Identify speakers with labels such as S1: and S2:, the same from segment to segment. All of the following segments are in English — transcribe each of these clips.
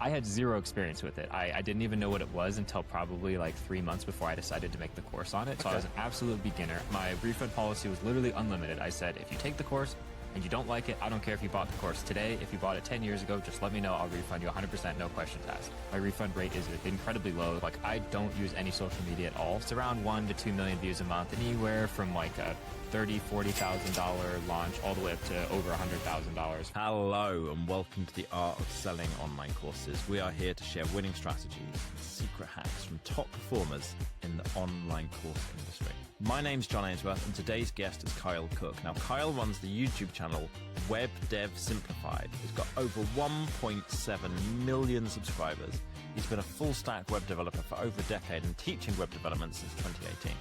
S1: I had zero experience with it. I didn't even know what it was until probably like 3 months before I decided to make the course on it. So I was an absolute beginner. My refund policy was literally unlimited. I said, if you take the course and you don't like it, I don't care if you bought the course today. If you bought it 10 years ago, just let me know. I'll refund you 100%, no questions asked. My refund rate is incredibly low. Like, I don't use any social media at all. It's around 1 to 2 million views a month, anywhere from like a $30,000, $40,000 launch all the way up to over $100,000.
S2: Hello and welcome to the Art of Selling Online Courses. We are here to share winning strategies and secret hacks from top performers in the online course industry. My name's John Ainsworth and today's guest is Kyle Cook. Now, Kyle runs the YouTube channel Web Dev Simplified. He's got over 1.7 million subscribers. He's been a full-stack web developer for over a decade and teaching web development since 2018.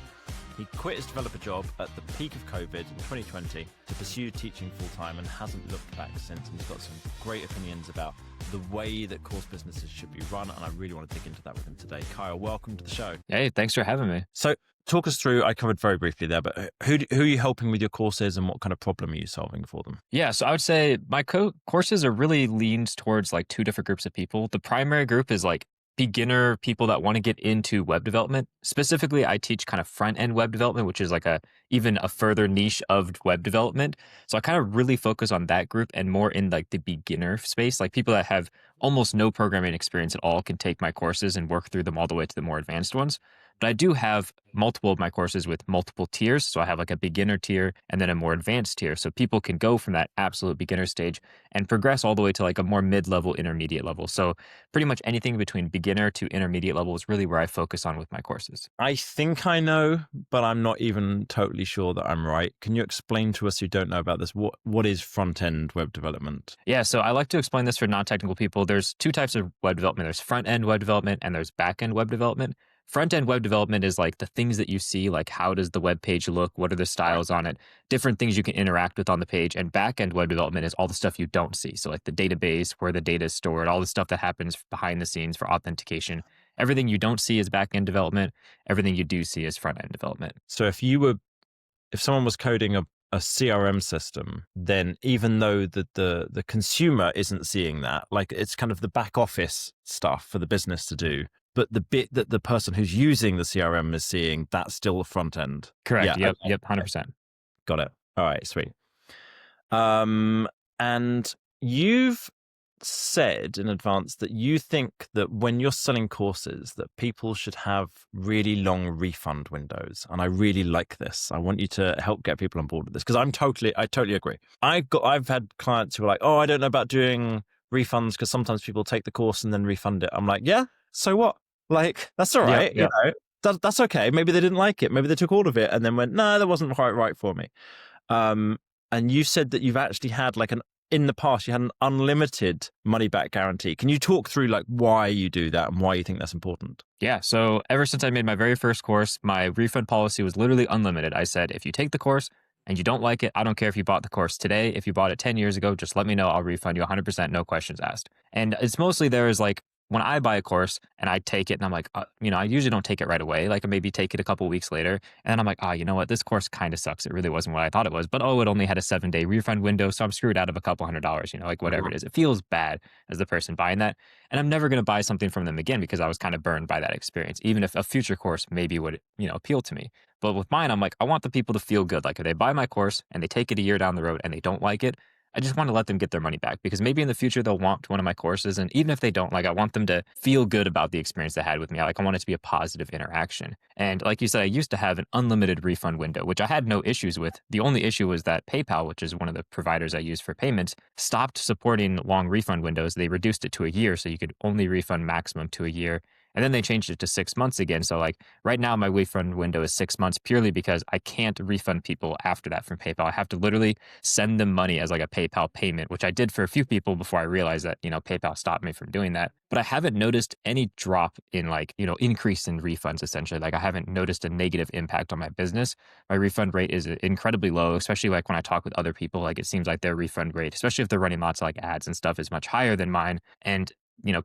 S2: He quit his developer job at the peak of COVID in 2020 to pursue teaching full-time and hasn't looked back since. And he's got some great opinions about the way that course businesses should be run, and I really want to dig into that with him today. Kyle, welcome to the show.
S1: Hey, thanks for having me.
S2: So talk us through, I covered very briefly there, but who are you helping with your courses and what kind of problem are you solving for them?
S1: Yeah, so I would say my courses are really leaned towards like two different groups of people. The primary group is like beginner people that want to get into web development. Specifically, I teach kind of front-end web development, which is like even a further niche of web development. So I kind of really focus on that group and more in like the beginner space. Like people that have almost no programming experience at all can take my courses and work through them all the way to the more advanced ones. But I do have multiple of my courses with multiple tiers. So I have like a beginner tier and then a more advanced tier. So people can go from that absolute beginner stage and progress all the way to like a more mid-level, intermediate level. So pretty much anything between beginner to intermediate level is really where I focus on with my courses.
S2: I think I know, but I'm not even totally sure that I'm right. Can you explain to us who don't know about this, what is front-end web development?
S1: Yeah, so I like to explain this for non-technical people. There's two types of web development. There's front-end web development and there's back-end web development. Front-end web development is like the things that you see, like how does the web page look? What are the styles on it? Different things you can interact with on the page. And back-end web development is all the stuff you don't see. So like the database, where the data is stored, all the stuff that happens behind the scenes for authentication. Everything you don't see is back-end development. Everything you do see is front-end development.
S2: So if someone was coding a CRM system, then even though the consumer isn't seeing that, like it's kind of the back office stuff for the business to do, but the bit that the person who's using the CRM is seeing, that's still the front end.
S1: Correct.
S2: Yeah,
S1: Yep. 100%.
S2: Got it. All right, sweet. And you've said in advance that you think that when you're selling courses that people should have really long refund windows. And I really like this. I want you to help get people on board with this because I totally agree. I've had clients who are like, oh, I don't know about doing refunds because sometimes people take the course and then refund it. I'm like, yeah, so what? Like, that's all right.
S1: Yeah.
S2: You know, that's okay. Maybe they didn't like it. Maybe they took all of it and then went, no, that wasn't quite right for me. And you said that you've actually had in the past, you had an unlimited money back guarantee. Can you talk through like why you do that and why you think that's important?
S1: Yeah. So ever since I made my very first course, my refund policy was literally unlimited. I said, if you take the course and you don't like it, I don't care if you bought the course today. If you bought it 10 years ago, just let me know. I'll refund you 100%, no questions asked. And it's mostly there is like, when I buy a course and I take it and I'm like, I usually don't take it right away. Like I maybe take it a couple of weeks later. And then I'm like, you know what? This course kind of sucks. It really wasn't what I thought it was. But it only had a 7-day refund window. So I'm screwed out of a couple $100, like whatever it is. It feels bad as the person buying that. And I'm never going to buy something from them again because I was kind of burned by that experience, even if a future course maybe would, appeal to me. But with mine, I'm like, I want the people to feel good. Like if they buy my course and they take it a year down the road and they don't like it, I just want to let them get their money back because maybe in the future they'll want one of my courses. And even if they don't, I want them to feel good about the experience they had with me. I want it to be a positive interaction. And like you said, I used to have an unlimited refund window, which I had no issues with. The only issue was that PayPal, which is one of the providers I use for payments, stopped supporting long refund windows. They reduced it to a year, so you could only refund maximum to a year. And then they changed it to 6 months again. So right now my refund window is 6 months purely because I can't refund people after that from PayPal. I have to literally send them money as like a PayPal payment, which I did for a few people before I realized that, PayPal stopped me from doing that. But I haven't noticed any drop in increase in refunds essentially. I haven't noticed a negative impact on my business. My refund rate is incredibly low, especially when I talk with other people. It seems like their refund rate, especially if they're running lots of ads and stuff, is much higher than mine. And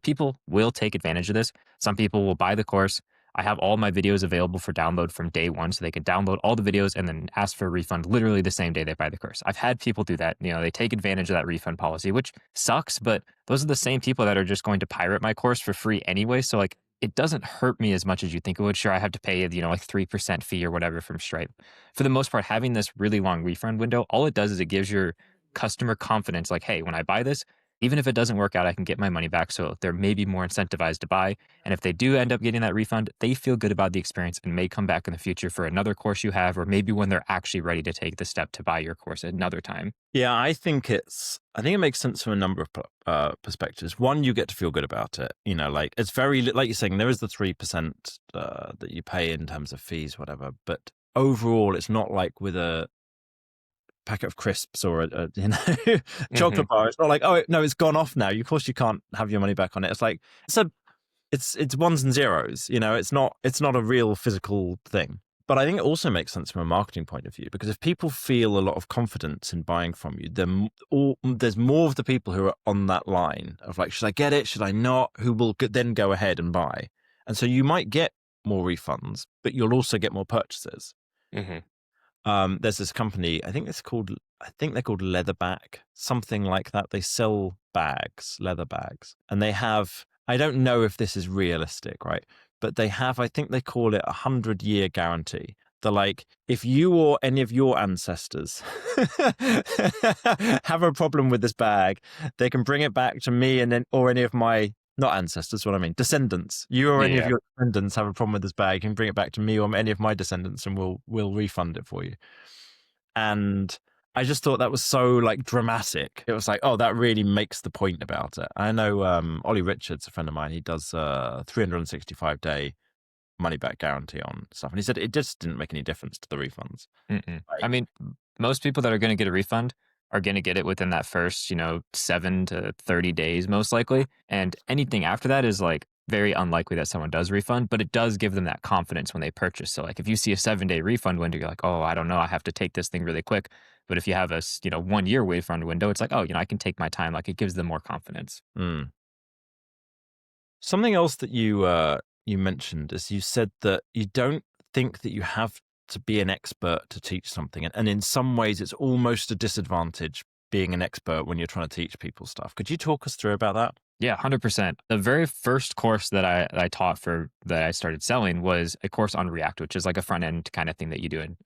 S1: people will take advantage of this. Some people will buy the course. I have all my videos available for download from day one, so they can download all the videos and then ask for a refund literally the same day they buy the course. I've had people do that. They take advantage of that refund policy, which sucks, but those are the same people that are just going to pirate my course for free anyway. So like, it doesn't hurt me as much as you think it would. Sure, I have to pay, like 3% fee or whatever from Stripe. For the most part, having this really long refund window, all it does is it gives your customer confidence like, hey, when I buy this, even if it doesn't work out, I can get my money back. So they're maybe more incentivized to buy. And if they do end up getting that refund, they feel good about the experience and may come back in the future for another course you have, or maybe when they're actually ready to take the step to buy your course another time.
S2: Yeah, I think it makes sense from a number of perspectives. One, you get to feel good about it. Like it's very, like you're saying, there is the 3% that you pay in terms of fees, whatever. But overall, it's not like with a packet of crisps or a chocolate bar. It's not like, oh no, it's gone off now. Of course, you can't have your money back on it. It's like it's ones and zeros. It's not a real physical thing. But I think it also makes sense from a marketing point of view, because if people feel a lot of confidence in buying from you, then there's more of the people who are on that line of like, should I get it? Should I not? Who will then go ahead and buy. And so you might get more refunds, but you'll also get more purchases. There's this company, I think they're called Leatherback, something like that. They sell leather bags, and they have, I don't know if this is realistic, right? But they have, I think they call it 100-year guarantee. They're like, if you or any of your ancestors have a problem with this bag, they can bring it back to me or any of my, not ancestors, what I mean, descendants. You or any of your descendants have a problem with this bag, you can bring it back to me or any of my descendants and we'll refund it for you. And I just thought that was so like dramatic. It was like, oh, that really makes the point about it. I know Ollie Richards, a friend of mine, he does 365-day money back guarantee on stuff. And he said it just didn't make any difference to the refunds.
S1: Like, I mean, most people that are going to get a refund are going to get it within that first, 7 to 30 days, most likely. And anything after that is like very unlikely that someone does refund, but it does give them that confidence when they purchase. So like if you see a 7-day refund window, you're like, oh, I don't know, I have to take this thing really quick. But if you have a 1-year refund window, it's like, oh, I can take my time. Like it gives them more confidence.
S2: Something else that you mentioned is you said that you don't think that you have to be an expert to teach something. And in some ways, it's almost a disadvantage being an expert when you're trying to teach people stuff. Could you talk us through about that?
S1: Yeah, 100%. The very first course that I taught that I started selling was a course on React, which is like a front end kind of thing that you do in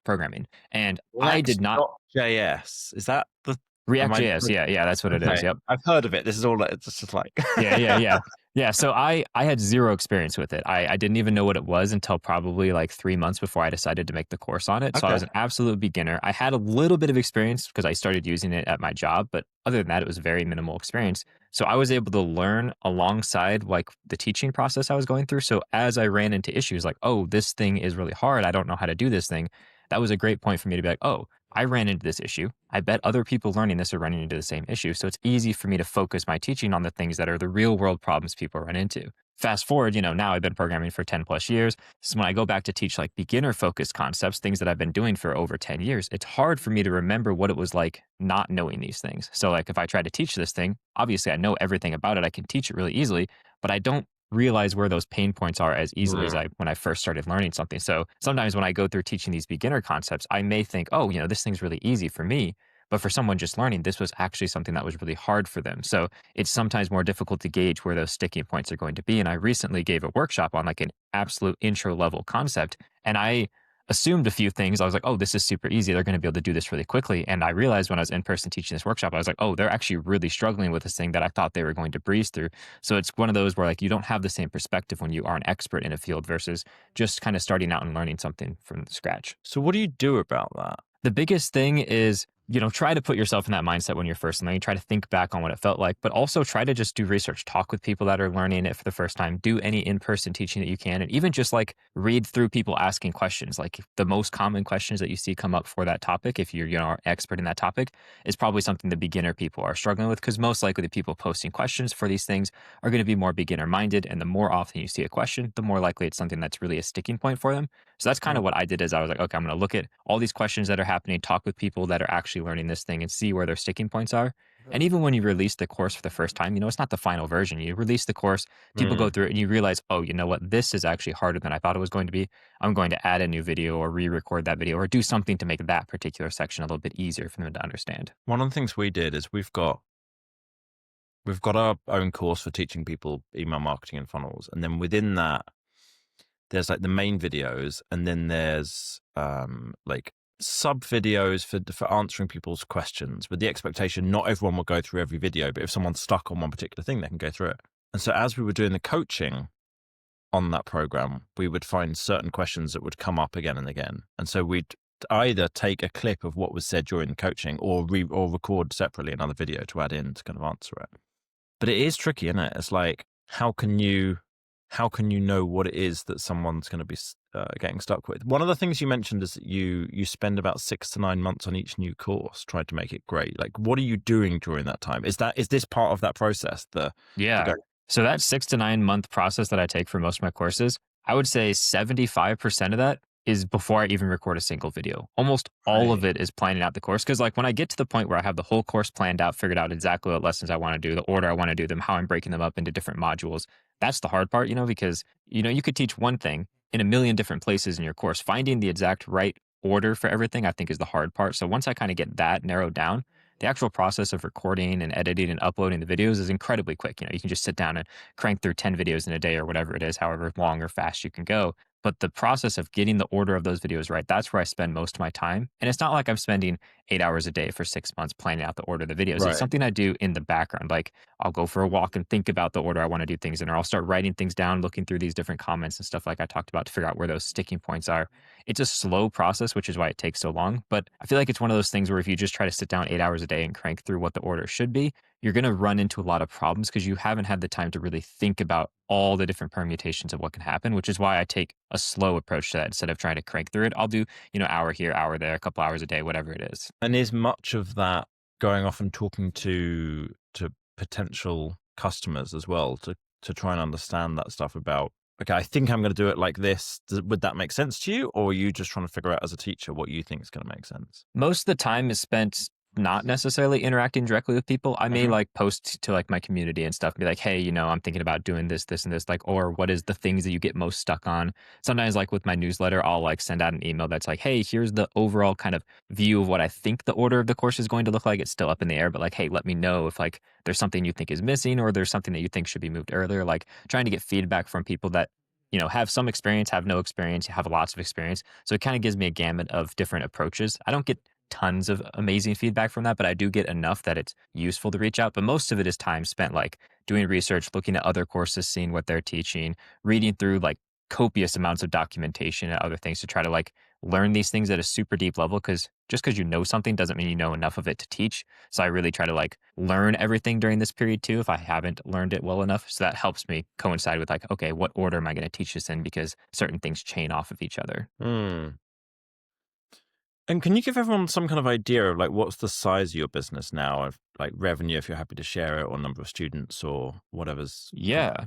S1: programming. And I did not.
S2: JS. Is that the
S1: React.js? Yeah, that's what it is. Yep.
S2: I've heard of it. This is all it's just like.
S1: Yeah. Yeah, so I had zero experience with it. I didn't even know what it was until probably like 3 months before I decided to make the course on it. So I was an absolute beginner. I had a little bit of experience because I started using it at my job, but other than that, it was very minimal experience. So I was able to learn alongside like the teaching process I was going through. So as I ran into issues like, oh, this thing is really hard, I don't know how to do this thing, that was a great point for me to be like, oh, I ran into this issue. I bet other people learning this are running into the same issue. So it's easy for me to focus my teaching on the things that are the real world problems people run into. Fast forward, now I've been programming for 10 plus years. So when I go back to teach like beginner focused concepts, things that I've been doing for over 10 years, it's hard for me to remember what it was like not knowing these things. So like if I try to teach this thing, obviously I know everything about it. I can teach it really easily, but I don't realize where those pain points are as easily as when I first started learning something. So sometimes when I go through teaching these beginner concepts, I may think, oh, this thing's really easy for me. But for someone just learning, this was actually something that was really hard for them. So it's sometimes more difficult to gauge where those sticking points are going to be. And I recently gave a workshop on like an absolute intro level concept. And I assumed a few things. I was like, oh, this is super easy. They're going to be able to do this really quickly. And I realized when I was in person teaching this workshop, I was like, oh, they're actually really struggling with this thing that I thought they were going to breeze through. So it's one of those where like you don't have the same perspective when you are an expert in a field versus just kind of starting out and learning something from scratch.
S2: So what do you do about that?
S1: The biggest thing is, try to put yourself in that mindset when you're first learning. Try to think back on what it felt like, but also try to just do research, talk with people that are learning it for the first time, do any in-person teaching that you can, and even just like read through people asking questions. Like the most common questions that you see come up for that topic, if you're an expert in that topic, is probably something the beginner people are struggling with, because most likely the people posting questions for these things are going to be more beginner minded, and the more often you see a question, the more likely it's something that's really a sticking point for them. So that's kind of what I did. Is I was like, okay, I'm going to look at all these questions that are happening, talk with people that are actually learning this thing and see where their sticking points are. And even when you release the course for the first time, it's not the final version. You release the course, people go
S2: Mm.
S1: through it, and you realize, oh, you know what? This is actually harder than I thought it was going to be. I'm going to add a new video or re-record that video or do something to make that particular section a little bit easier for them to understand.
S2: One of the things we did is we've got our own course for teaching people email marketing and funnels, and then within that, there's like the main videos, and then there's like sub videos for answering people's questions, with the expectation not everyone will go through every video, but if someone's stuck on one particular thing, they can go through it. And so as we were doing the coaching on that program, we would find certain questions that would come up again and again, and so we'd either take a clip of what was said during the coaching or record separately another video to add in to kind of answer it. But it is tricky, isn't it? It's like, how can you know what it is that someone's going to be getting stuck with? One of the things you mentioned is that you spend about 6 to 9 months on each new course trying to make it great. Like, what are you doing during that time? Is this part of that process?
S1: Yeah. So that 6 to 9 month process that I take for most of my courses, I would say 75% of that is before I even record a single video. Almost all of
S2: Right.
S1: it is planning out the course. Cause like when I get to the point where I have the whole course planned out, figured out exactly what lessons I want to do, the order I want to do them, how I'm breaking them up into different modules. That's the hard part, because, you could teach one thing in a million different places in your course. Finding the exact right order for everything, I think, is the hard part. So once I kind of get that narrowed down, the actual process of recording and editing and uploading the videos is incredibly quick. You can just sit down and crank through 10 videos in a day or whatever it is, however long or fast you can go. But the process of getting the order of those videos right, that's where I spend most of my time. And it's not like I'm spending 8 hours a day for 6 months planning out the order of the videos. It's
S2: Right.
S1: something I do in the background. Like I'll go for a walk and think about the order I want to do things in, or I'll start writing things down, looking through these different comments and stuff like I talked about to figure out where those sticking points are. It's a slow process, which is why it takes so long. But I feel like it's one of those things where if you just try to sit down 8 hours a day and crank through what the order should be, you're going to run into a lot of problems because you haven't had the time to really think about all the different permutations of what can happen, which is why I take a slow approach to that instead of trying to crank through it. I'll do, hour here, hour there, a couple hours a day, whatever it is.
S2: And is much of that going off and talking to potential customers as well to try and understand that stuff about, okay, I think I'm going to do it like this. Would that make sense to you? Or are you just trying to figure out as a teacher what you think is going to make sense?
S1: Most of the time is spent not necessarily interacting directly with people. I may
S2: Mhm.
S1: like post to like my community and stuff and be like, hey, I'm thinking about doing this, this, and this, like, or what is the things that you get most stuck on? Sometimes like with my newsletter, I'll like send out an email that's like, hey, here's the overall kind of view of what I think the order of the course is going to look like. It's still up in the air, but like, hey, let me know if like there's something you think is missing or there's something that you think should be moved earlier. Like trying to get feedback from people that have some experience, have no experience, have lots of experience. So it kind of gives me a gamut of different approaches. I don't get tons of amazing feedback from that, but I do get enough that it's useful to reach out. But most of it is time spent like doing research, looking at other courses, seeing what they're teaching, reading through like copious amounts of documentation and other things to try to like learn these things at a super deep level. Cause just because you know something doesn't mean you know enough of it to teach. So I really try to like learn everything during this period too, if I haven't learned it well enough. So that helps me coincide with like, okay, what order am I going to teach this in? Because certain things chain off of each other.
S2: Hmm. And can you give everyone some kind of idea of like what's the size of your business now, of like revenue, if you're happy to share it, or number of students or whatever's kind of.
S1: Yeah.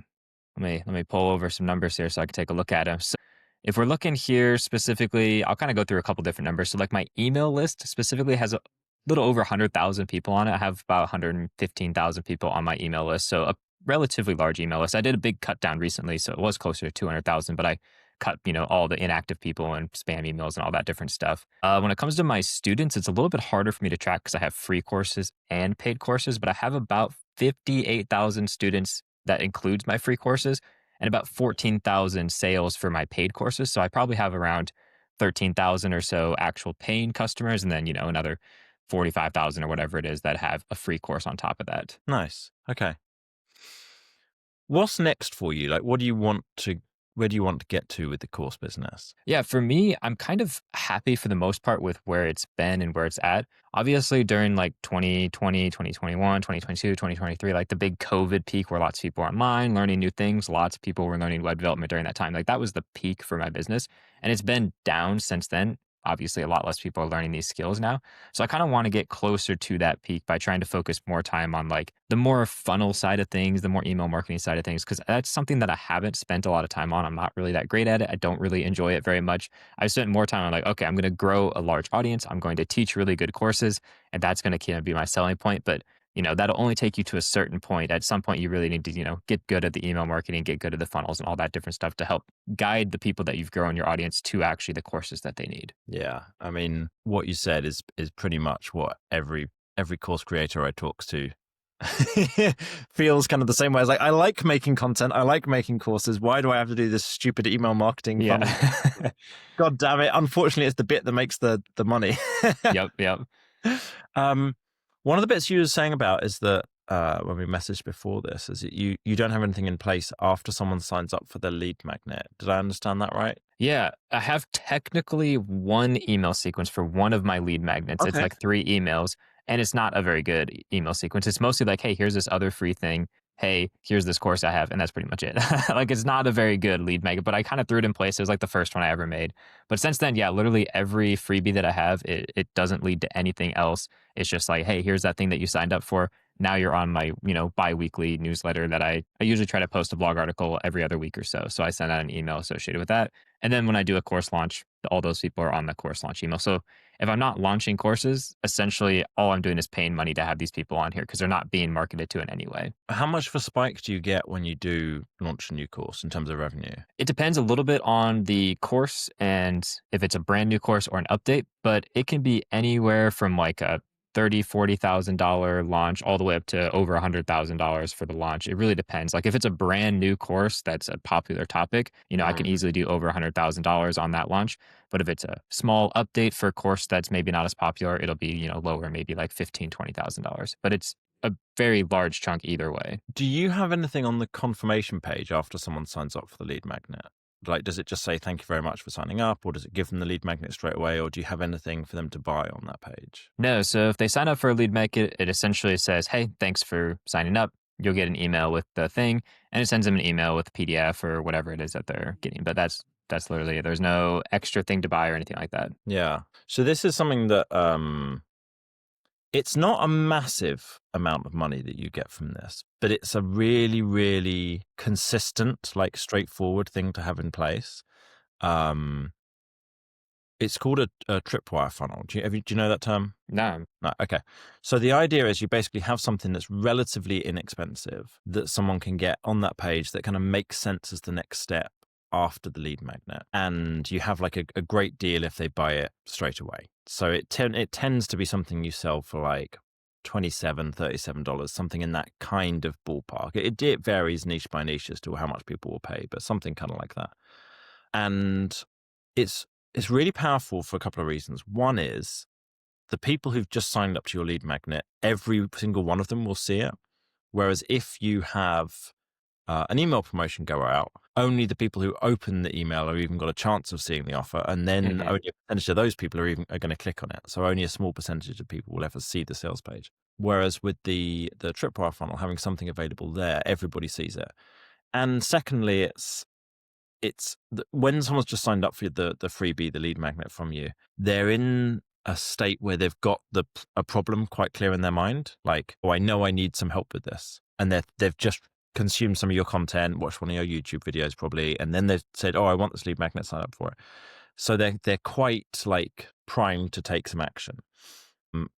S1: Let me pull over some numbers here so I can take a look at them. So if we're looking here specifically, I'll kind of go through a couple different numbers. So like my email list specifically has a little over 100,000 people on it. I have about 115,000 people on my email list. So a relatively large email list. I did a big cut down recently, so it was closer to 200,000, but I cut, all the inactive people and spam emails and all that different stuff. When it comes to my students, it's a little bit harder for me to track because I have free courses and paid courses, but I have about 58,000 students that includes my free courses and about 14,000 sales for my paid courses. So I probably have around 13,000 or so actual paying customers and then, another 45,000 or whatever it is that have a free course on top of that.
S2: Nice. Okay. What's next for you? Like, where do you want to get to with the course business?
S1: Yeah, for me, I'm kind of happy for the most part with where it's been and where it's at. Obviously, during like 2020, 2021, 2022, 2023, like the big COVID peak where lots of people were online learning new things, lots of people were learning web development during that time. Like that was the peak for my business. And it's been down since then. Obviously, a lot less people are learning these skills now. So I kind of want to get closer to that peak by trying to focus more time on like the more funnel side of things, the more email marketing side of things, because that's something that I haven't spent a lot of time on. I'm not really that great at it. I don't really enjoy it very much. I've spent more time on like, okay, I'm going to grow a large audience. I'm going to teach really good courses, and that's going to kind of be my selling point. But that'll only take you to a certain point. At some point, you really need to, get good at the email marketing, get good at the funnels and all that different stuff to help guide the people that you've grown your audience to actually the courses that they need.
S2: Yeah. I mean, what you said is pretty much what every course creator I talk to feels kind of the same way. As like, I like making content. I like making courses. Why do I have to do this stupid email marketing funnel?
S1: Yeah.
S2: God damn it. Unfortunately, it's the bit that makes the money.
S1: Yep.
S2: One of the bits you were saying about is that when we messaged before this, is that you don't have anything in place after someone signs up for the lead magnet. Did I understand that right?
S1: Yeah, I have technically one email sequence for one of my lead magnets. It's
S2: Okay.
S1: like 3 emails, and it's not a very good email sequence. It's mostly like, hey, here's this other free thing. Hey, here's this course I have, and that's pretty much it. Like, it's not a very good lead magnet, but I kind of threw it in place. It was like the first one I ever made. But since then, yeah, literally every freebie that I have, it doesn't lead to anything else. It's just like, hey, here's that thing that you signed up for. Now you're on my, bi-weekly newsletter that I usually try to post a blog article every other week or so. So I send out an email associated with that. And then when I do a course launch, all those people are on the course launch email. So if I'm not launching courses, essentially all I'm doing is paying money to have these people on here because they're not being marketed to in any way.
S2: How much of a spike do you get when you do launch a new course in terms of revenue?
S1: It depends a little bit on the course and if it's a brand new course or an update, but it can be anywhere from like a $30,000-$40,000 launch all the way up to over $100,000 for the launch. It really depends. Like if it's a brand new course that's a popular topic, I can easily do over $100,000 on that launch. But if it's a small update for a course that's maybe not as popular, it'll be, lower, maybe like $15,000-$20,000. But it's a very large chunk either way.
S2: Do you have anything on the confirmation page after someone signs up for the lead magnet? Like, does it just say, thank you very much for signing up, or does it give them the lead magnet straight away, or do you have anything for them to buy on that page?
S1: No, so if they sign up for a lead magnet, it essentially says, hey, thanks for signing up. You'll get an email with the thing, and it sends them an email with a PDF or whatever it is that they're getting. But that's literally it. There's no extra thing to buy or anything like that.
S2: Yeah. So this is something that it's not a massive amount of money that you get from this, but it's a really, really consistent, like straightforward thing to have in place. It's called a tripwire funnel. Do you know that term?
S1: No.
S2: No. Okay. So the idea is you basically have something that's relatively inexpensive that someone can get on that page that kind of makes sense as the next step after the lead magnet, and you have like a great deal if they buy it straight away. So it tends to be something you sell for like $27-$37, something in that kind of ballpark. It varies niche by niche as to how much people will pay, but something kind of like that. And it's really powerful for a couple of reasons. One is the people who've just signed up to your lead magnet, every single one of them will see it. Whereas if you have an email promotion go out, only the people who open the email have even got a chance of seeing the offer, and then only a percentage of those people are going to click on it. So only a small percentage of people will ever see the sales page. Whereas with the Tripwire funnel, having something available there, everybody sees it. And secondly, it's when someone's just signed up for the freebie, the lead magnet from you, they're in a state where they've got a problem quite clear in their mind. Like, oh, I know I need some help with this, and they've just consumed some of your content, watched one of your YouTube videos probably, and then they've said, oh, I want this lead magnet, sign up for it. So they're quite like primed to take some action,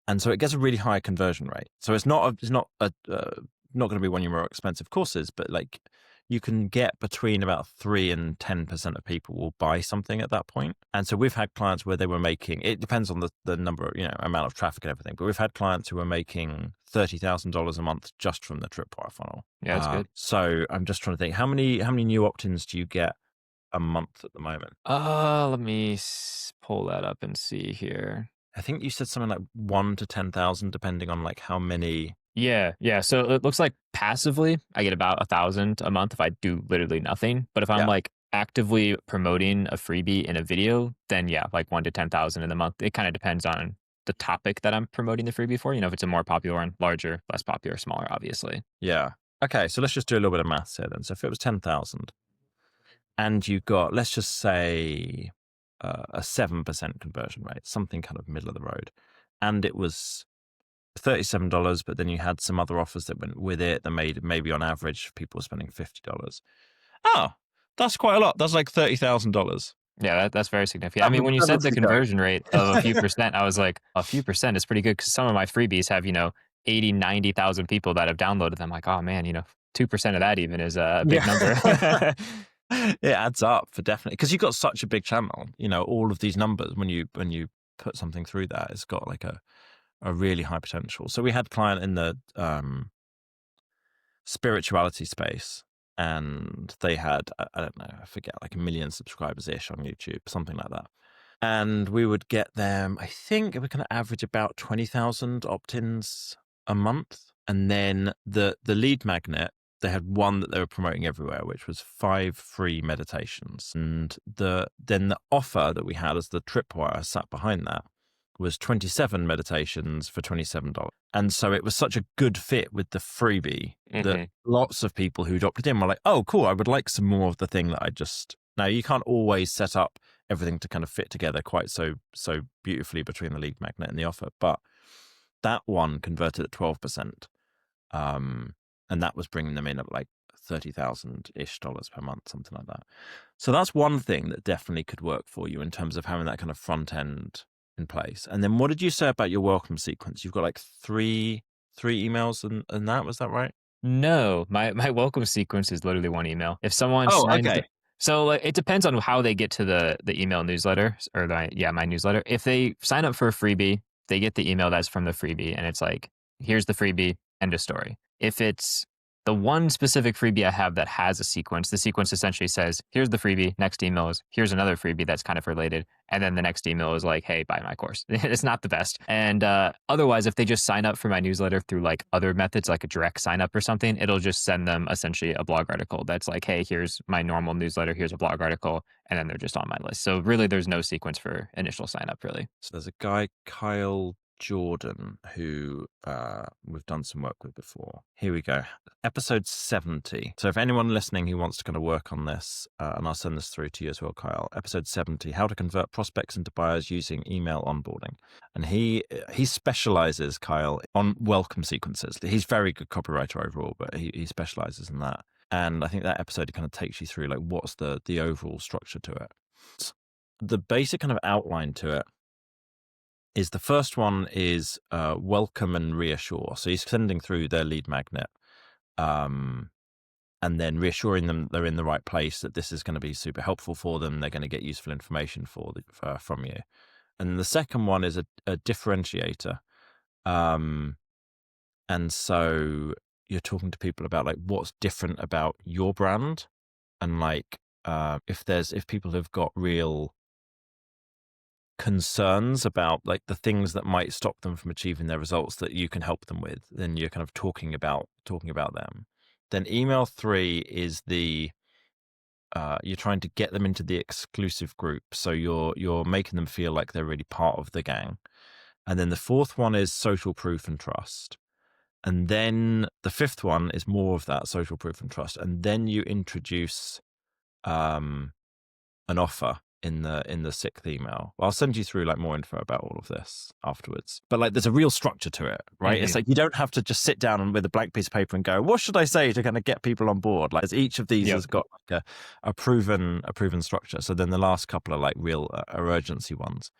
S2: and so it gets a really high conversion rate. So it's not going to be one of your more expensive courses, but like you can get between about 3 and 10% of people will buy something at that point. And so we've had clients where they were making, it depends on the number, amount of traffic and everything, but we've had clients who are making $30,000 a month just from the Tripwire funnel.
S1: Yeah, that's good.
S2: So I'm just trying to think, how many new opt-ins do you get a month at the moment?
S1: Let me pull that up and see here.
S2: I think you said something like 1 to 10,000, depending on like how many.
S1: Yeah. So it looks like passively, I get about 1,000 a month if I do literally nothing. But if I'm like actively promoting a freebie in a video, then yeah, like 1 to 10,000 in the month. It kind of depends on the topic that I'm promoting the freebie for. If it's a more popular one, larger, less popular, smaller, obviously.
S2: Yeah. Okay. So let's just do a little bit of maths here then. So if it was 10,000 and you got, let's just say a 7% conversion rate, something kind of middle of the road, and it was $37, but then you had some other offers that went with it that made maybe on average people were spending $50. Oh, that's quite a lot. That's like $30,000.
S1: Yeah, that's very significant. I mean, when you said the conversion rate of a few percent, I was like, a few percent is pretty good because some of my freebies have, 80, 90,000 people that have downloaded them. Like, oh man, 2% of that even is a big
S2: Yeah.
S1: number.
S2: It adds up for definitely, because you've got such a big channel. All of these numbers, when you put something through that, it's got like a really high potential. So we had a client in the spirituality space, and they had, I don't know, I forget, like 1 million subscribers ish on YouTube, something like that. And we would get them, I think we're going to average about 20,000 opt-ins a month. And then the lead magnet, they had one that they were promoting everywhere, which was 5 free meditations. And then the offer that we had as the Tripwire sat behind that was 27 meditations for $27. And so it was such a good fit with the freebie that lots of people who'd opted in were like, oh, cool, I would like some more of the thing that I just... Now, you can't always set up everything to kind of fit together quite so beautifully between the lead magnet and the offer, but that one converted at 12%. And that was bringing them in at like $30,000-ish per month, something like that. So that's one thing that definitely could work for you in terms of having that kind of front end in place. And then what did you say about your welcome sequence? You've got like three emails and that, was that right?
S1: No, my welcome sequence is literally one email. If someone
S2: Oh,
S1: signed
S2: okay.
S1: so like, it depends on how they get to the email newsletter or my newsletter. If they sign up for a freebie, they get the email that's from the freebie, and it's like, here's the freebie, end of story. If it's the one specific freebie I have that has a sequence, the sequence essentially says, here's the freebie, next email is, here's another freebie that's kind of related, and then the next email is like, hey, buy my course. It's not the best. And otherwise, if they just sign up for my newsletter through like other methods, like a direct sign up or something, it'll just send them essentially a blog article that's like, hey, here's my normal newsletter, here's a blog article, and then they're just on my list. So really, there's no sequence for initial sign up, really.
S2: So there's a guy, Kyle Jordan, who we've done some work with before. Here we go. Episode 70. So if anyone listening who wants to kind of work on this, and I'll send this through to you as well, Kyle. Episode 70, how to convert prospects into buyers using email onboarding. And he specializes, Kyle, on welcome sequences. He's very good copywriter overall, but he specializes in that. And I think that episode kind of takes you through like what's the overall structure to it. The basic kind of outline to it is, the first one is welcome and reassure. So he's sending through their lead magnet and then reassuring them they're in the right place, that this is going to be super helpful for them. They're going to get useful information from you. And the second one is a differentiator. And so you're talking to people about like what's different about your brand, and like if people have got real concerns about like the things that might stop them from achieving their results that you can help them with, then you're kind of talking about them. Then email 3 is the you're trying to get them into the exclusive group, so you're making them feel like they're really part of the gang. And then the fourth one is social proof and trust. And then the fifth one is more of that social proof and trust. And then you introduce an offer in the sixth email. I'll send you through like more info about all of this afterwards. But like there's a real structure to it, right? It's like you don't have to just sit down with a blank piece of paper and go, what should I say to kind of get people on board? Like each of these has got like a proven structure. So then the last couple are like real urgency ones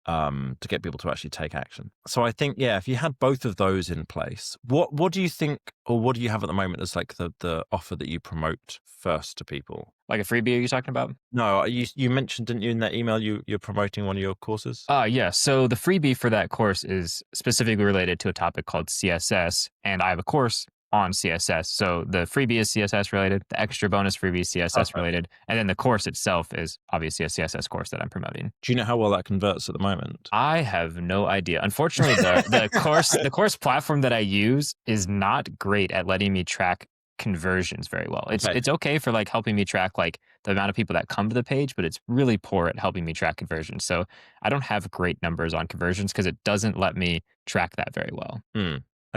S2: to get people to actually take action. So I think, yeah, if you had both of those in place, what do you think, or what do you have at the moment as like the offer that you promote first to people?
S1: Like a freebie, are you talking about?
S2: No, you mentioned, didn't you, in that email you're promoting one of your courses?
S1: Yeah. So the freebie for that course is specifically related to a topic called CSS, and I have a course on CSS. So the freebie is CSS related, the extra bonus freebie is CSS related, and then the course itself is obviously a CSS course that I'm promoting.
S2: Do you know how well that converts at the moment?
S1: I have no idea. Unfortunately, the course platform that I use is not great at letting me track conversions very well. It's okay for like helping me track like the amount of people that come to the page, but it's really poor at helping me track conversions. So I don't have great numbers on conversions because it doesn't let me track that very well.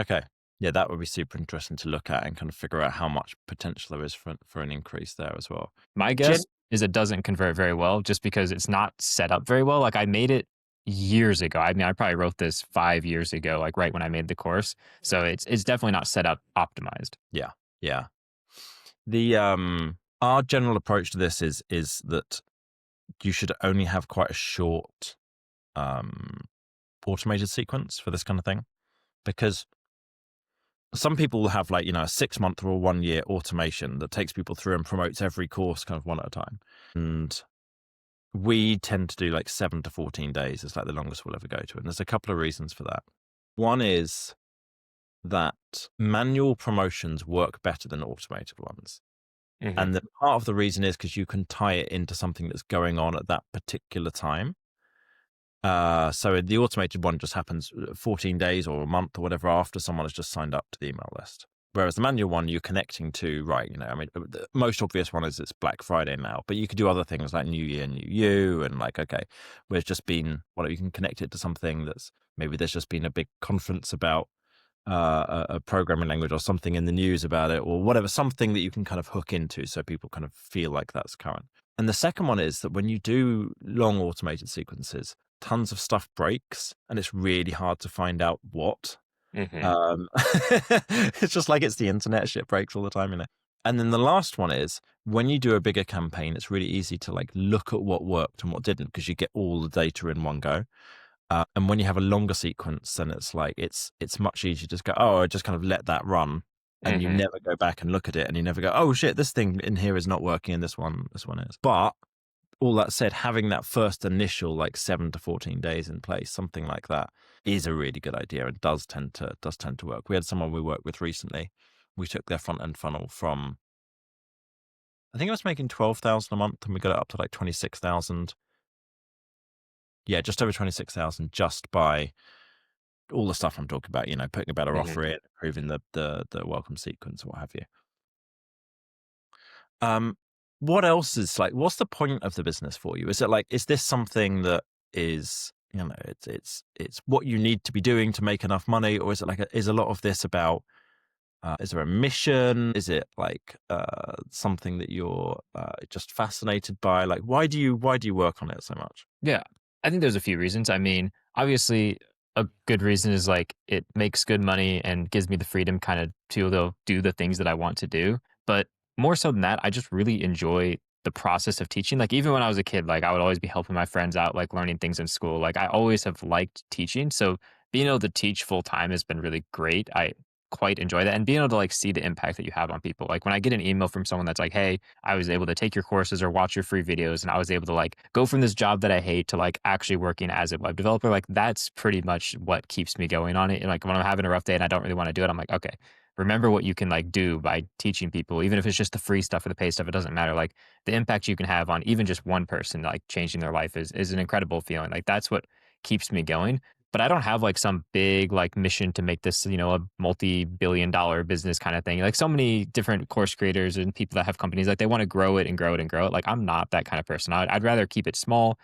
S2: Okay. Yeah, that would be super interesting to look at and kind of figure out how much potential there is for an increase there as well.
S1: My guess is it doesn't convert very well just because it's not set up very well. Like I made it years ago. I mean, I probably wrote this 5 years ago, like right when I made the course. So it's definitely not set up optimized.
S2: Yeah. Yeah. The our general approach to this is that you should only have quite a short automated sequence for this kind of thing, because some people will have like, a 6-month or a 1-year automation that takes people through and promotes every course kind of one at a time. And we tend to do like 7 to 14 days. It's like the longest we'll ever go to. And there's a couple of reasons for that. One is that manual promotions work better than automated ones.
S1: Mm-hmm.
S2: And part of the reason is because you can tie it into something that's going on at that particular time. So the automated one just happens 14 days or a month or whatever after someone has just signed up to the email list. Whereas the manual one, you're connecting to, right, the most obvious one is it's Black Friday now, but you could do other things like New Year, New You, and like, okay, there's just been, you can connect it to something that's, maybe there's just been a big conference about a programming language or something in the news about it or whatever, something that you can kind of hook into so people kind of feel like that's current. And the second one is that when you do long automated sequences, tons of stuff breaks and it's really hard to find out what.
S1: Mm-hmm.
S2: It's just like it's the internet, shit breaks all the time, And then the last one is when you do a bigger campaign, it's really easy to like look at what worked and what didn't because you get all the data in one go. And when you have a longer sequence, then it's like it's much easier to just go, I just kind of let that run, and you
S1: Mm-hmm.
S2: never go back and look at it, and you never go, oh shit, this thing in here is not working, and this one is. But all that said, having that first initial like 7 to 14 days in place, something like that, is a really good idea and does tend to work. We had someone we worked with recently. We took their front end funnel from, I think it was making 12,000 a month, and we got it up to like 26,000. Yeah, just over 26,000 just by all the stuff I'm talking about, putting a better
S1: Mm-hmm.
S2: offer in, improving the welcome sequence, what have you. What else is like, what's the point of the business for you? Is it like, is this something that is, it's what you need to be doing to make enough money? Or is it like, is a lot of this about, is there a mission? Is it like something that you're just fascinated by? Like, why do you work on it so much?
S1: Yeah, I think there's a few reasons. I mean, obviously, a good reason is like it makes good money and gives me the freedom kind of to do the things that I want to do. But more so than that, I just really enjoy the process of teaching. Like even when I was a kid, like I would always be helping my friends out, like learning things in school. Like I always have liked teaching. So being able to teach full time has been really great. I quite enjoy that and being able to like see the impact that you have on people. Like when I get an email from someone that's like, hey, I was able to take your courses or watch your free videos and I was able to like go from this job that I hate to like actually working as a web developer. Like that's pretty much what keeps me going on it. And like when I'm having a rough day and I don't really want to do it, I'm like, okay, remember what you can like do by teaching people, even if it's just the free stuff or the paid stuff, it doesn't matter. Like the impact you can have on even just one person, like changing their life is an incredible feeling. Like that's what keeps me going. But I don't have like some big like mission to make this, a multi-billion-dollar business kind of thing. Like so many different course creators and people that have companies, like they want to grow it and grow it and grow it. Like I'm not that kind of person. I'd rather keep it small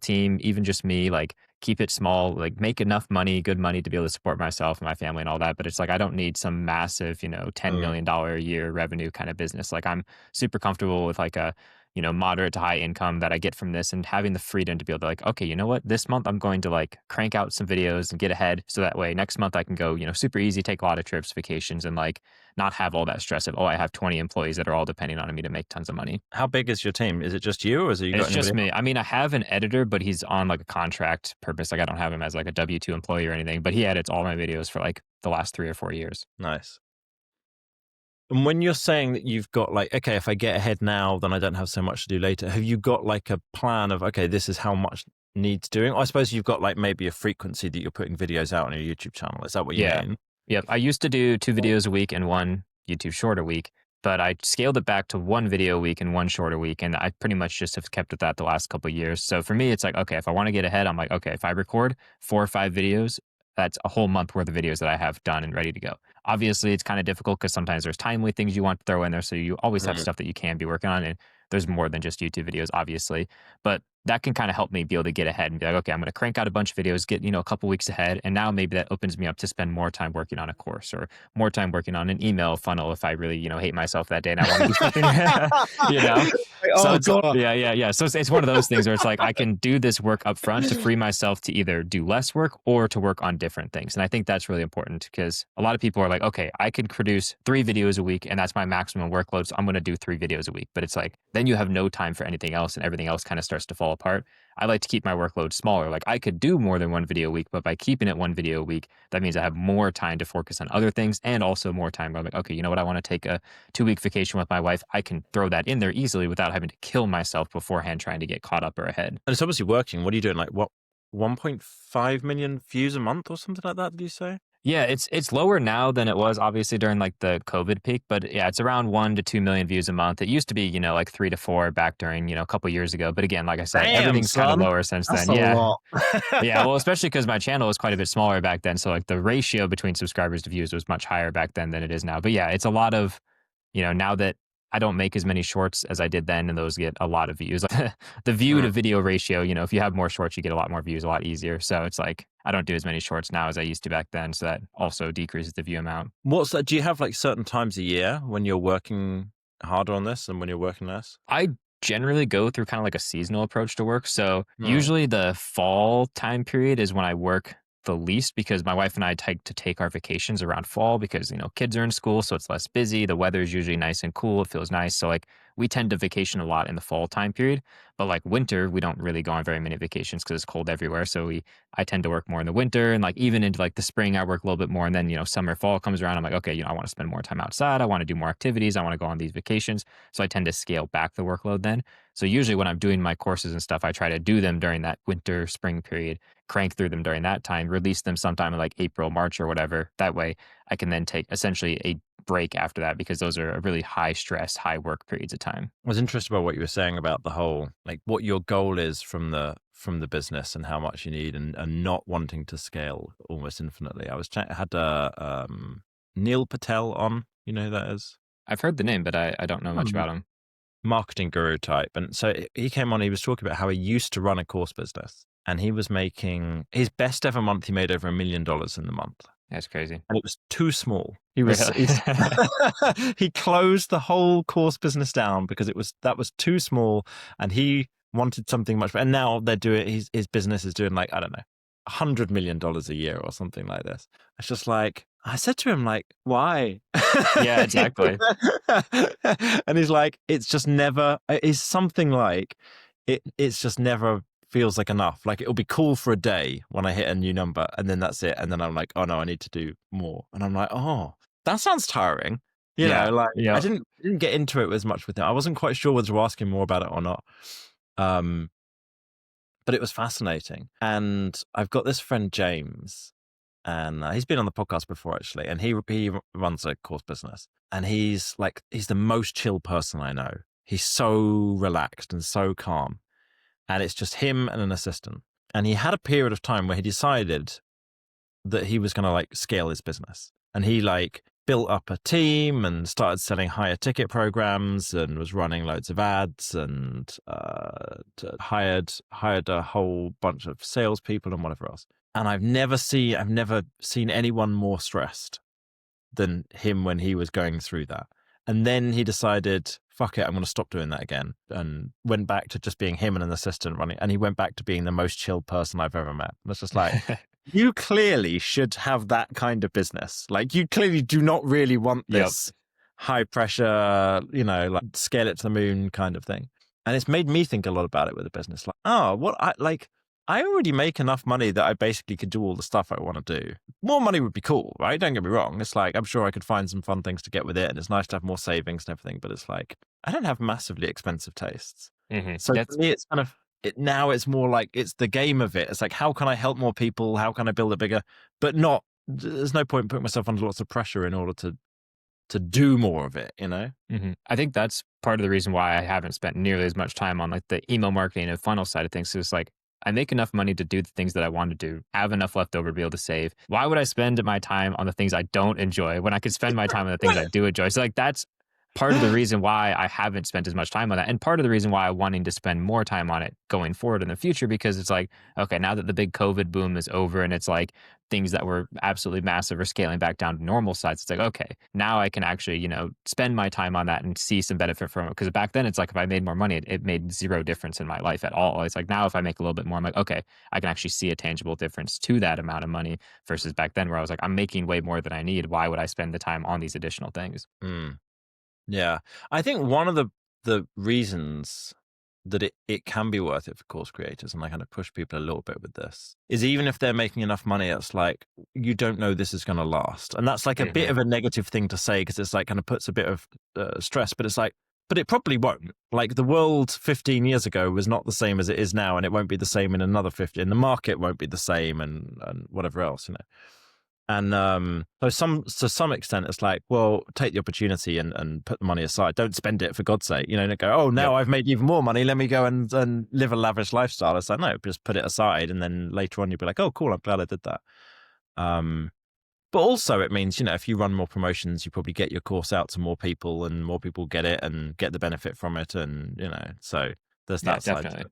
S1: team, even just me, like keep it small, like make enough money, good money to be able to support myself and my family and all that. But it's like I don't need some massive, $10 million a year revenue kind of business. Like I'm super comfortable with like a moderate to high income that I get from this and having the freedom to be able to like, okay, you know what? This month I'm going to like crank out some videos and get ahead. So that way next month I can go, super easy, take a lot of trips, vacations, and like not have all that stress of, oh, I have 20 employees that are all depending on me to make tons of money.
S2: How big is your team? Is it just you or has you got
S1: It's just
S2: anybody?
S1: me. I mean, I have an editor, but he's on like a contract purpose. Like I don't have him as like a W-2 employee or anything, but he edits all my videos for like the last 3 or 4 years.
S2: Nice. And when you're saying that you've got like, okay, if I get ahead now, then I don't have so much to do later. Have you got like a plan of, okay, this is how much needs doing? Or I suppose you've got like maybe a frequency that you're putting videos out on your YouTube channel. Is that what you
S1: Yeah.
S2: mean?
S1: Yep. I used to do 2 videos a week and one YouTube short a week, but I scaled it back to 1 video a week and one short a week. And I pretty much just have kept at that the last couple of years. So for me, it's like, okay, if I want to get ahead, I'm like, okay, if I record 4 or 5 videos, that's a whole month worth of videos that I have done and ready to go. Obviously, it's kind of difficult because sometimes there's timely things you want to throw in there. So you always have stuff that you can be working on. And there's more than just YouTube videos, obviously. But that can kind of help me be able to get ahead and be like, okay, I'm going to crank out a bunch of videos, get, a couple weeks ahead. And now maybe that opens me up to spend more time working on a course or more time working on an email funnel if I really, hate myself that day and I want to do something, So
S2: Oh,
S1: it's,
S2: God.
S1: yeah. So it's one of those things where it's like I can do this work up front to free myself to either do less work or to work on different things. And I think that's really important because a lot of people are like, okay, I could produce 3 videos a week and that's my maximum workload. So I'm going to do 3 videos a week. But it's like, then you have no time for anything else and everything else kind of starts to fall apart. I like to keep my workload smaller. Like I could do more than one video a week, but by keeping it one video a week, that means I have more time to focus on other things and also more time where I'm like, okay, you know what? I want to take a 2 week vacation with my wife. I can throw that in there easily without having to kill myself beforehand trying to get caught up or ahead.
S2: And it's obviously working. What are you doing? Like what, 1.5 million views a month or something like that, did you say?
S1: Yeah, it's lower now than it was obviously during like the COVID peak, but yeah, it's around 1 to 2 million views a month. It used to be, like 3 to 4 back during, a couple years ago. But again, like I said,
S2: Damn,
S1: everything's kind of
S2: son.
S1: lower since
S2: That's
S1: then.
S2: a
S1: Yeah.
S2: lot.
S1: Yeah. Well, especially because my channel was quite a bit smaller back then. So like the ratio between subscribers to views was much higher back then than it is now. But yeah, it's a lot of, now that I don't make as many shorts as I did then, and those get a lot of views. The view to video ratio, if you have more shorts, you get a lot more views a lot easier. So it's like I don't do as many shorts now as I used to back then. So that also decreases the view amount.
S2: What's that? Do you have like certain times a year when you're working harder on this and when you're working less?
S1: I generally go through kind of like a seasonal approach to work. So
S2: Right.
S1: usually the fall time period is when I work the least because my wife and I like to take our vacations around fall because, kids are in school, so it's less busy. The weather is usually nice and cool. It feels nice. So like we tend to vacation a lot in the fall time period, but like winter, we don't really go on very many vacations because it's cold everywhere. So I tend to work more in the winter and like even into like the spring, I work a little bit more. And then, summer, fall comes around. I'm like, okay, I want to spend more time outside. I want to do more activities. I want to go on these vacations. So I tend to scale back the workload then. So usually when I'm doing my courses and stuff, I try to do them during that winter, spring period, crank through them during that time, release them sometime in like April, March or whatever. That way I can then take essentially a break after that because those are really high stress, high work periods of time.
S2: I was interested by what you were saying about the whole, like what your goal is from the business and how much you need and not wanting to scale almost infinitely. I had Neil Patel on, you know who that is?
S1: I've heard the name, but I don't know much about him.
S2: Marketing guru type. And so he came on, he was talking about how he used to run a course business and he was making his best ever month. He made over $1 million in the month.
S1: That's crazy.
S2: And it was too small. He was,
S1: Really?
S2: he closed the whole course business down because that was too small and he wanted something much better. And now they're doing, his business is doing like, I don't know, $100 million a year or something like this. It's just like, I said to him, like, why?
S1: Yeah, exactly.
S2: And he's like, it's something like, it's just never feels like enough. Like it'll be cool for a day when I hit a new number and then that's it. And then I'm like, oh no, I need to do more. And I'm like, oh, that sounds tiring.
S1: Yeah.
S2: I didn't get into it as much with him. I wasn't quite sure whether to ask him more about it or not. But it was fascinating. And I've got this friend, James, and he's been on the podcast before actually. And he runs a course business and he's the most chill person I know. He's so relaxed and so calm. And it's just him and an assistant. And he had a period of time where he decided that he was going to like scale his business. And he like built up a team and started selling higher ticket programs and was running loads of ads and hired a whole bunch of salespeople and whatever else. And I've never seen anyone more stressed than him when he was going through that. And then he decided, fuck it, I'm going to stop doing that again. And went back to just being him and an assistant running. And he went back to being the most chill person I've ever met. And it's just like, you clearly should have that kind of business. Like you clearly do not really want this high pressure, like scale it to the moon kind of thing. And it's made me think a lot about it with the business. Like, I already make enough money that I basically could do all the stuff I want to do. More money would be cool, right? Don't get me wrong. It's like, I'm sure I could find some fun things to get with it. And it's nice to have more savings and everything. But it's like, I don't have massively expensive tastes.
S1: Mm-hmm.
S2: So for me, it's kind of, now it's more like, it's the game of it. It's like, how can I help more people? How can I build it bigger? But there's no point in putting myself under lots of pressure in order to do more of it,
S1: Mm-hmm. I think that's part of the reason why I haven't spent nearly as much time on like the email marketing and funnel side of things. So it's like, I make enough money to do the things that I want to do, have enough left over to be able to save. Why would I spend my time on the things I don't enjoy when I could spend my time on the things I do enjoy? So like that's part of the reason why I haven't spent as much time on that. And part of the reason why I'm wanting to spend more time on it going forward in the future, because it's like, okay, now that the big COVID boom is over and it's like things that were absolutely massive are scaling back down to normal size, it's like, okay, now I can actually, spend my time on that and see some benefit from it. Because back then it's like, if I made more money, it made zero difference in my life at all. It's like now if I make a little bit more, I'm like, okay, I can actually see a tangible difference to that amount of money versus back then where I was like, I'm making way more than I need. Why would I spend the time on these additional things?
S2: Yeah. I think one of the reasons that it can be worth it for course creators, and I kind of push people a little bit with this, is even if they're making enough money, it's like, you don't know this is going to last. And that's like a bit of a negative thing to say, because it's like kind of puts a bit of stress, but it's like, but it probably won't. Like, the world 15 years ago was not the same as it is now, and it won't be the same in another 50, and the market won't be the same, and whatever else, And so to some extent, it's like, well, take the opportunity and put the money aside. Don't spend it, for God's sake. Don't go, oh, now I've made even more money, let me go and live a lavish lifestyle. It's like, no, just put it aside, and then later on you'll be like, oh, cool, I'm glad I did that. But also it means, if you run more promotions, you probably get your course out to more people, and more people get it and get the benefit from it, and so there's that side to it.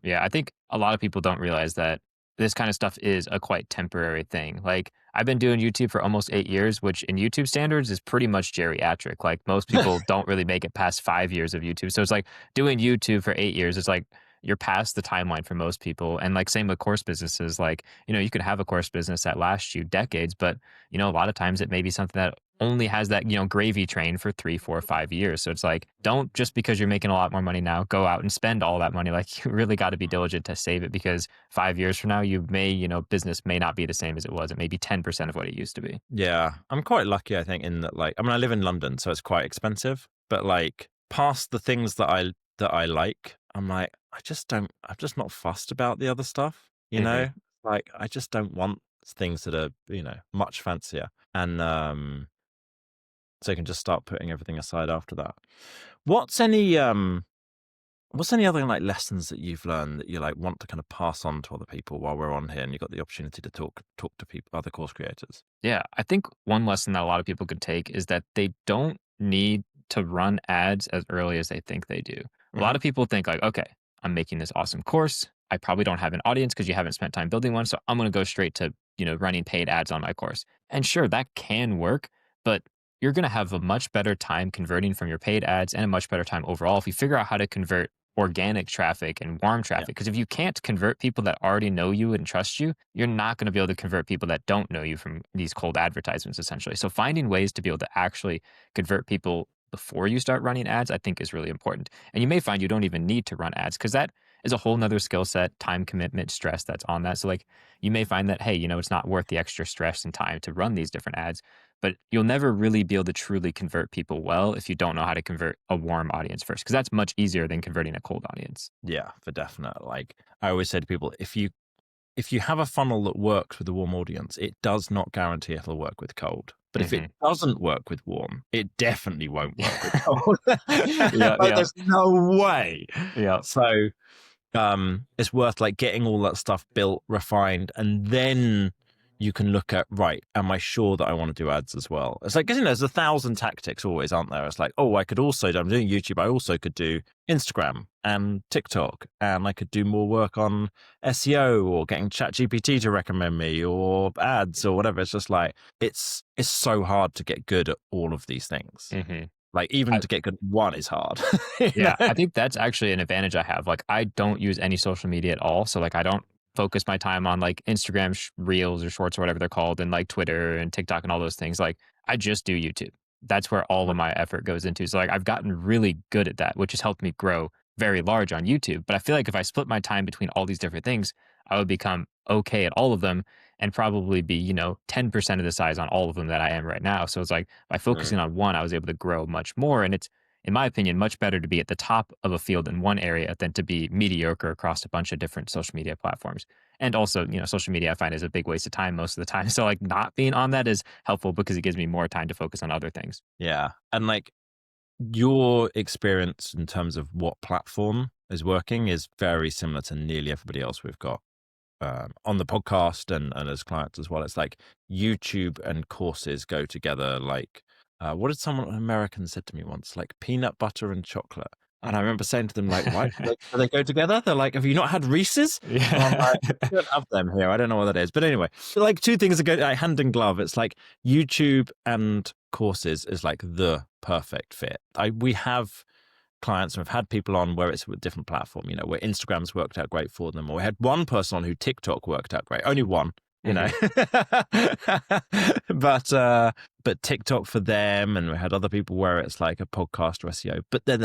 S1: Yeah, I think a lot of people don't realize that this kind of stuff is a quite temporary thing. Like, I've been doing YouTube for almost 8 years, which in YouTube standards is pretty much geriatric. Like, most people don't really make it past 5 years of YouTube. So it's like doing YouTube for 8 years. It's like you're past the timeline for most people. And like, same with course businesses. Like, you could have a course business that lasts you decades, but a lot of times it may be something that only has that, gravy train for 3, 4, 5 years. So it's like, don't, just because you're making a lot more money now, go out and spend all that money. Like, you really got to be diligent to save it, because 5 years from now, you may, business may not be the same as it was. It may be 10% of what it used to be.
S2: Yeah. I'm quite lucky, I think, in that, like, I mean, I live in London, so it's quite expensive, but like, past the things that I like, I'm like, I'm just not fussed about the other stuff, Like, I just don't want things that are, much fancier. And, so you can just start putting everything aside after that. What's any other like lessons that you've learned that you like want to kind of pass on to other people while we're on here, and you've got the opportunity to talk to people, other course creators?
S1: Yeah, I think one lesson that a lot of people could take is that they don't need to run ads as early as they think they do. A lot of people think like, okay, I'm making this awesome course. I probably don't have an audience because you haven't spent time building one. So I'm going to go straight to, running paid ads on my course. And sure, that can work, but you're going to have a much better time converting from your paid ads, and a much better time overall if you figure out how to convert organic traffic and warm traffic. Because if you can't convert people that already know you and trust you, you're not going to be able to convert people that don't know you from these cold advertisements, essentially. So finding ways to be able to actually convert people before you start running ads, I think, is really important. And you may find you don't even need to run ads, because that is a whole nother skill set, time commitment, stress that's on that. So like, you may find that, hey, it's not worth the extra stress and time to run these different ads, but you'll never really be able to truly convert people well if you don't know how to convert a warm audience first, because that's much easier than converting a cold audience.
S2: Yeah, for definite. Like, I always say to people, if you have a funnel that works with a warm audience, it does not guarantee it'll work with cold. But if it doesn't work with warm, it definitely won't work with cold. There's no way.
S1: Yeah.
S2: So it's worth like getting all that stuff built, refined, and then you can look at, right, am I sure that I want to do ads as well? It's like, there's 1,000 tactics always, aren't there? It's like, oh, I'm doing YouTube. I also could do Instagram and TikTok, and I could do more work on SEO, or getting ChatGPT to recommend me, or ads, or whatever. It's just like, it's so hard to get good at all of these things. Like, even to get good at one is hard.
S1: Yeah, I think that's actually an advantage I have. Like, I don't use any social media at all. So like, I don't focus my time on like Instagram reels or shorts or whatever they're called, and like Twitter and TikTok and all those things. Like, I just do YouTube. That's where all of my effort goes into. So like, I've gotten really good at that, which has helped me grow very large on YouTube. But I feel like if I split my time between all these different things, I would become okay at all of them, and probably be, 10% of the size on all of them that I am right now. So it's like, by focusing on one, I was able to grow much more. And it's, in my opinion, much better to be at the top of a field in one area than to be mediocre across a bunch of different social media platforms. And also, social media I find is a big waste of time most of the time. So like, not being on that is helpful, because it gives me more time to focus on other things.
S2: Yeah. And like, your experience in terms of what platform is working is very similar to nearly everybody else we've got on the podcast, and as clients as well. It's like YouTube and courses go together like, what did an American said to me once? Like peanut butter and chocolate. And I remember saying to them, like, why do they go together? They're like, have you not had Reese's?
S1: Yeah.
S2: I'm like, I don't have them here. I don't know what that is. But anyway, like, two things that go like hand in glove. It's like YouTube and courses is like the perfect fit. We have clients, and we've had people on where it's a different platform, where Instagram's worked out great for them. Or we had one person on who TikTok worked out great. Only one. But TikTok for them, and we had other people where it's like a podcast or SEO, but they're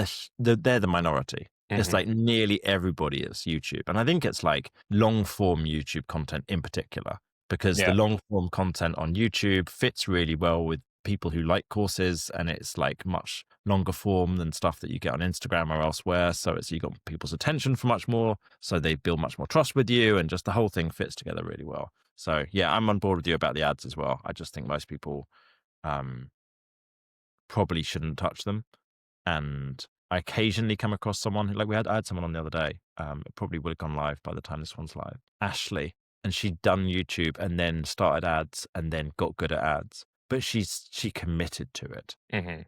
S2: the minority. It's like nearly everybody is YouTube. And I think it's like long form YouTube content in particular, because the
S1: Yeah.
S2: long form content on YouTube fits really well with people who like courses, and it's like much longer form than stuff that you get on Instagram or elsewhere. So it's, you got people's attention for much more. So they build much more trust with you, and just the whole thing fits together really well. So yeah, I'm on board with you about the ads as well. I just think most people probably shouldn't touch them. And I occasionally come across someone who, like, I had someone on the other day. It probably would have gone live by the time this one's live. Ashley, and she'd done YouTube and then started ads and then got good at ads, but she committed to it.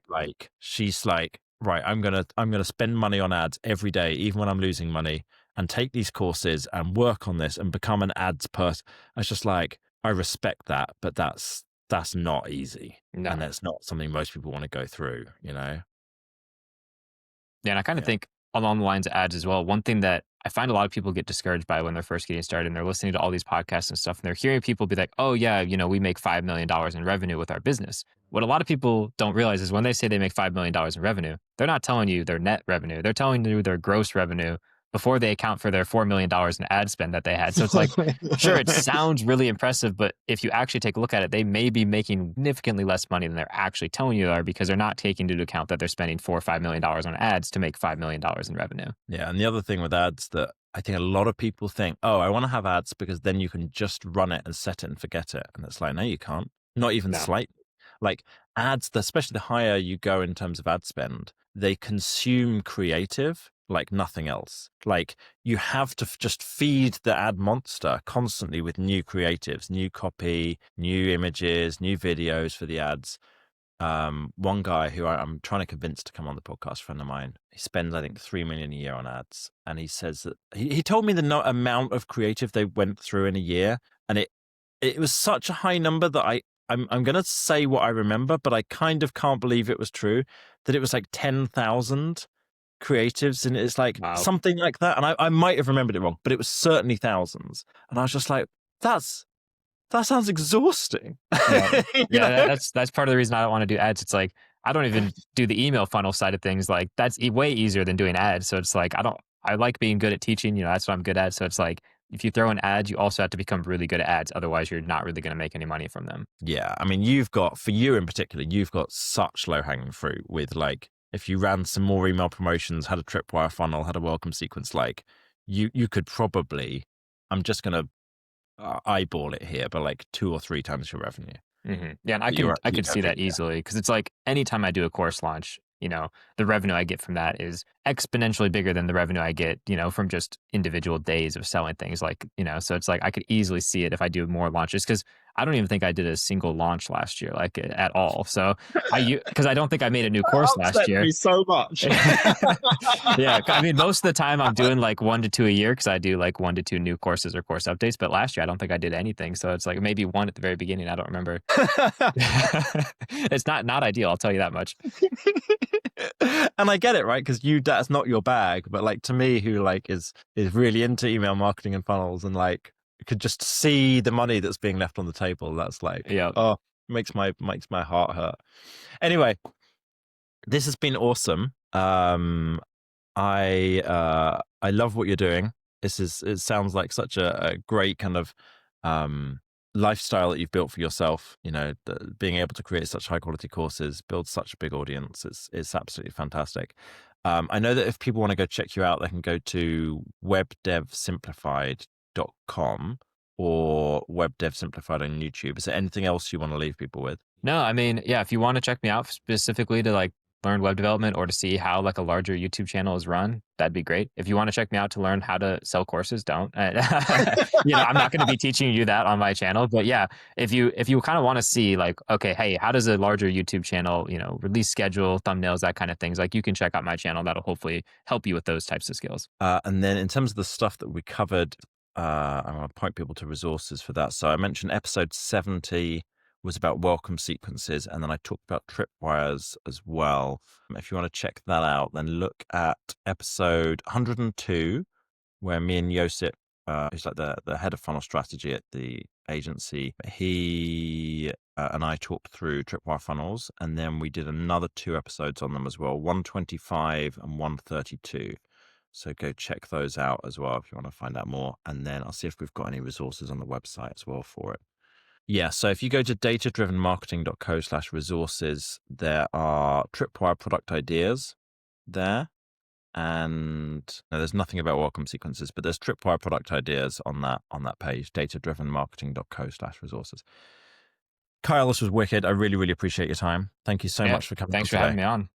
S2: Like, she's like, right, I'm gonna spend money on ads every day, even when I'm losing money, and take these courses and work on this and become an ads person. I was just like, I respect that, but that's not easy,
S1: No.
S2: and that's not something most people want to go through, you know.
S1: Yeah, and I kind of think along the lines of ads as well. One thing that I find a lot of people get discouraged by when they're first getting started and they're listening to all these podcasts and stuff, and they're hearing people be like, oh, yeah, we make $5 million in revenue with our business. What a lot of people don't realize is when they say they make $5 million in revenue, they're not telling you their net revenue. They're telling you their gross revenue before they account for their $4 million in ad spend that they had. So it's like, sure, it sounds really impressive, but if you actually take a look at it, they may be making significantly less money than they're actually telling you they are, because they're not taking into account that they're spending $4 or $5 million on ads to make $5 million in revenue.
S2: Yeah, and the other thing with ads that I think a lot of people think, oh, I want to have ads because then you can just run it and set it and forget it. And it's like, no, you can't. Not even
S1: No.
S2: slightly. Like, ads, especially the higher you go in terms of ad spend, they consume creative like nothing else. Like, you have to just feed the ad monster constantly with new creatives, new copy, new images, new videos for the ads. One guy who I'm trying to convince to come on the podcast, a friend of mine, he spends, I think, 3 million a year on ads. And he says that he told me the amount of creative they went through in a year. And it was such a high number that I'm going to say what I remember, but I kind of can't believe it was true, that it was like 10,000 creatives. And it's like something like that. And I might have remembered it wrong, but it was certainly thousands. And I was just like, that sounds exhausting.
S1: Yeah, that's part of the reason I don't want to do ads. It's like, I don't even do the email funnel side of things. Like, that's way easier than doing ads. So it's like, I like being good at teaching, that's what I'm good at. So it's like, if you throw in ads, you also have to become really good at ads. Otherwise, you're not really going to make any money from them.
S2: Yeah. I mean, for you in particular, you've got such low hanging fruit with, like, if you ran some more email promotions, had a Tripwire funnel, had a welcome sequence, like, you could probably, I'm just going to eyeball it here, but like 2 or 3 times your revenue.
S1: Yeah, and I could see that easily, because it's like, anytime I do a course launch, the revenue I get from that is exponentially bigger than the revenue I get, from just individual days of selling things. Like, so it's like, I could easily see it if I do more launches, because I don't even think I did a single launch last year, like, at all. So because I don't think I made a new course last year.
S2: Me so much.
S1: Yeah, I mean, most of the time I'm doing like 1 to 2 a year, because I do like 1 to 2 new courses or course updates. But last year I don't think I did anything. So it's like maybe 1 at the very beginning. I don't remember. It's not ideal, I'll tell you that much.
S2: And I get it, right? Because that's not your bag. But like, to me, who like is really into email marketing and funnels, and like could just see the money that's being left on the table, that's like, oh, makes my heart hurt. Anyway, this has been awesome. I love what you're doing. It sounds like such a great kind of lifestyle that you've built for yourself. Being able to create such high quality courses, build such a big audience, it's absolutely fantastic. I know that if people want to go check you out, they can go to webdevsimplified.com or Webdev Simplified on YouTube. Is there anything else you want to leave people with?
S1: No, I mean, yeah, if you want to check me out specifically to like learn web development, or to see how like a larger YouTube channel is run, that'd be great. If you want to check me out to learn how to sell courses, don't. I'm not going to be teaching you that on my channel. But yeah, if you kind of want to see like, okay, hey, how does a larger YouTube channel, release schedule, thumbnails, that kind of things, like, you can check out my channel. That'll hopefully help you with those types of skills.
S2: And then in terms of the stuff that we covered, I want to point people to resources for that. So I mentioned episode 70 was about welcome sequences, and then I talked about tripwires as well. If you want to check that out, then look at episode 102, where me and Josip, who's like the head of funnel strategy at the agency, he and I talked through tripwire funnels, and then we did another 2 episodes on them as well, 125 and 132. So go check those out as well if you want to find out more. And then I'll see if we've got any resources on the website as well for it. Yeah, so if you go to datadrivenmarketing.co/resources, there are Tripwire product ideas there. And no, there's nothing about welcome sequences, but there's Tripwire product ideas on that page, datadrivenmarketing.co/resources. Kyle, this was wicked. I really, really appreciate your time. Thank you so
S1: Yeah,
S2: much for coming on
S1: thanks for
S2: today.
S1: having me on.